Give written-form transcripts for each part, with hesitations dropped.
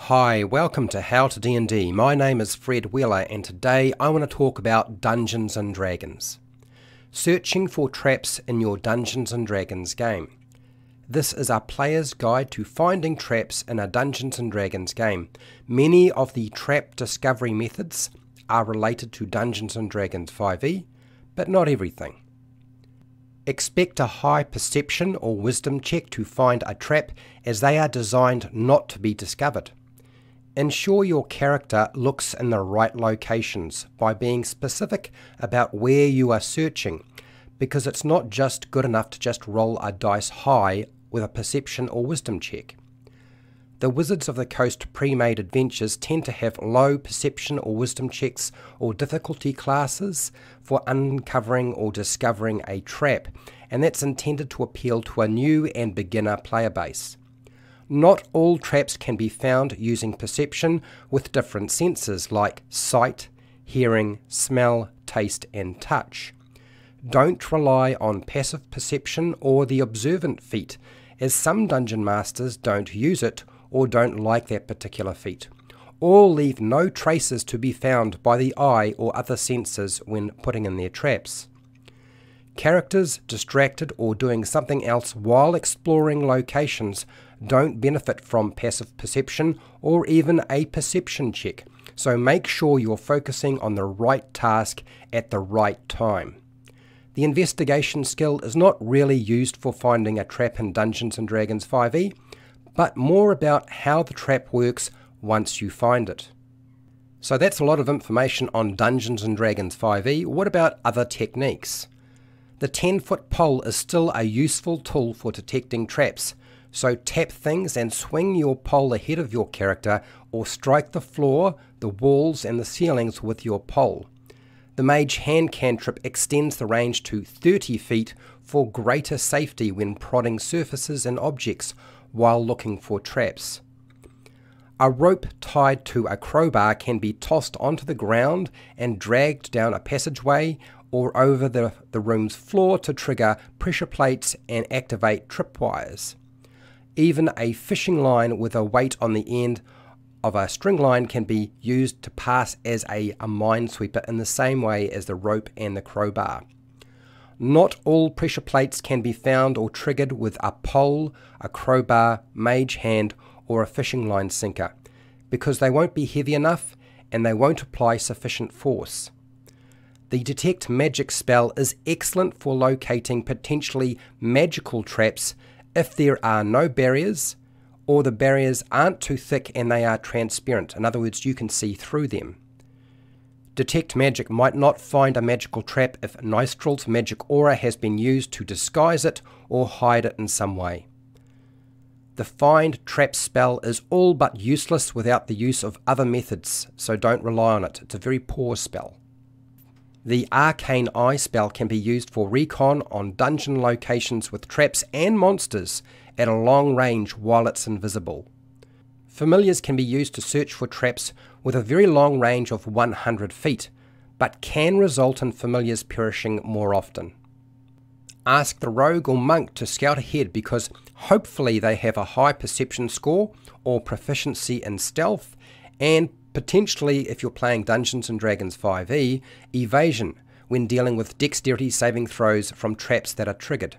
Hi, welcome to HowtoDandD. My name is Fred Wheeler and today I want to talk about Dungeons & Dragons. Searching for traps in your Dungeons & Dragons game. This is a player's guide to finding traps in a Dungeons & Dragons game. Many of the trap discovery methods are related to Dungeons & Dragons 5e, but not everything. Expect a high perception or wisdom check to find a trap, as they are designed not to be discovered. Ensure your character looks in the right locations by being specific about where you are searching, because it's not just good enough to just roll a dice high with a perception or wisdom check. The Wizards of the Coast pre-made adventures tend to have low perception or wisdom checks or difficulty classes for uncovering or discovering a trap, and that's intended to appeal to a new and beginner player base. Not all traps can be found using perception with different senses like sight, hearing, smell, taste and touch. Don't rely on passive perception or the observant feat, as some dungeon masters don't use it or don't like that particular feat, or leave no traces to be found by the eye or other senses when putting in their traps. Characters distracted or doing something else while exploring locations don't benefit from passive perception or even a perception check, so make sure you're focusing on the right task at the right time. The investigation skill is not really used for finding a trap in Dungeons & Dragons 5e, but more about how the trap works once you find it. So that's a lot of information on Dungeons & Dragons 5e. What about other techniques? The 10-foot pole is still a useful tool for detecting traps, so tap things and swing your pole ahead of your character or strike the floor, the walls and the ceilings with your pole. The Mage Hand cantrip extends the range to 30 feet for greater safety when prodding surfaces and objects while looking for traps. A rope tied to a crowbar can be tossed onto the ground and dragged down a passageway or over the room's floor to trigger pressure plates and activate tripwires. Even a fishing line with a weight on the end of a string line can be used to pass as a minesweeper in the same way as the rope and the crowbar. Not all pressure plates can be found or triggered with a pole, a crowbar, mage hand or a fishing line sinker, because they won't be heavy enough and they won't apply sufficient force. The Detect Magic spell is excellent for locating potentially magical traps if there are no barriers, or the barriers aren't too thick and they are transparent. In other words, you can see through them. Detect Magic might not find a magical trap if Nistral's magic aura has been used to disguise it or hide it in some way. The Find Trap spell is all but useless without the use of other methods, so don't rely on it. It's a very poor spell. The Arcane Eye spell can be used for recon on dungeon locations with traps and monsters at a long range while it's invisible. Familiars can be used to search for traps with a very long range of 100 feet, but can result in familiars perishing more often. Ask the rogue or monk to scout ahead, because hopefully they have a high perception score or proficiency in stealth, and potentially, if you're playing Dungeons & Dragons 5e, evasion when dealing with dexterity saving throws from traps that are triggered.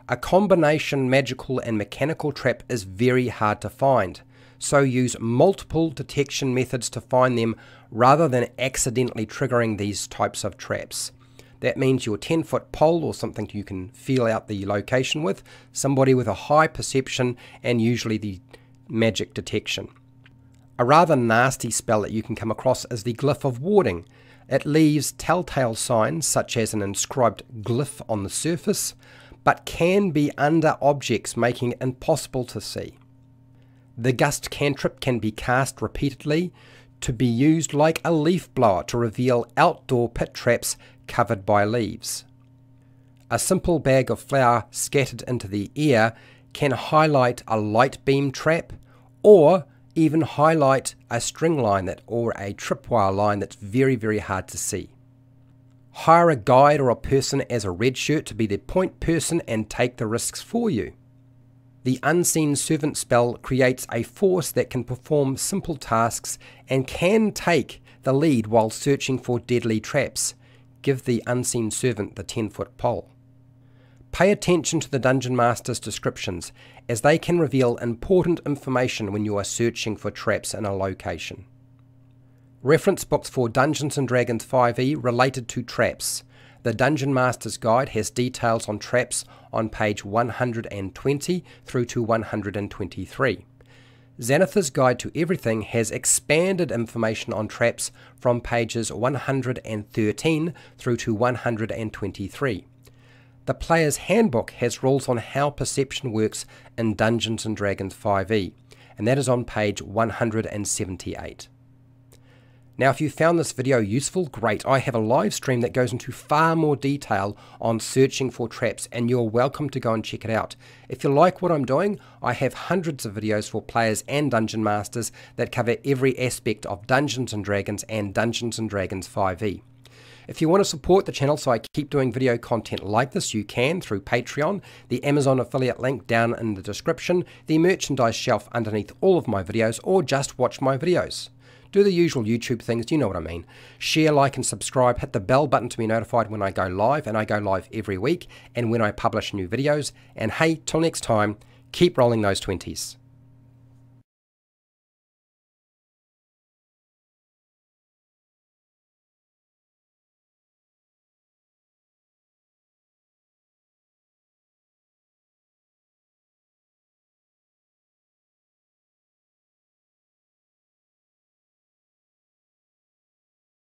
A combination magical and mechanical trap is very hard to find, so use multiple detection methods to find them rather than accidentally triggering these types of traps. That means your 10-foot pole or something you can feel out the location with, somebody with a high perception and usually the magic detection. A rather nasty spell that you can come across is the Glyph of Warding. It leaves telltale signs such as an inscribed glyph on the surface, but can be under objects, making it impossible to see. The Gust cantrip can be cast repeatedly to be used like a leaf blower to reveal outdoor pit traps covered by leaves. A simple bag of flour scattered into the air can highlight a light beam trap, or even highlight a string line or a tripwire line that's very, very hard to see. Hire a guide or a person as a red shirt to be the point person and take the risks for you. The Unseen Servant spell creates a force that can perform simple tasks and can take the lead while searching for deadly traps. Give the Unseen Servant the 10-foot pole. Pay attention to the Dungeon Master's descriptions, as they can reveal important information when you are searching for traps in a location. Reference books for Dungeons & Dragons 5e related to traps. The Dungeon Master's Guide has details on traps on page 120 through to 123. Xanathar's Guide to Everything has expanded information on traps from pages 113 through to 123. The Player's Handbook has rules on how perception works in Dungeons & Dragons 5e, and that is on page 178. Now, if you found this video useful, great. I have a live stream that goes into far more detail on searching for traps, and you're welcome to go and check it out. If you like what I'm doing, I have hundreds of videos for players and dungeon masters that cover every aspect of Dungeons & Dragons and Dungeons & Dragons 5e. If you want to support the channel so I keep doing video content like this, you can through Patreon, the Amazon affiliate link down in the description, the merchandise shelf underneath all of my videos, or just watch my videos. Do the usual YouTube things, you know what I mean. Share, like and subscribe, hit the bell button to be notified when I go live, and I go live every week, and when I publish new videos. And hey, till next time, keep rolling those 20s.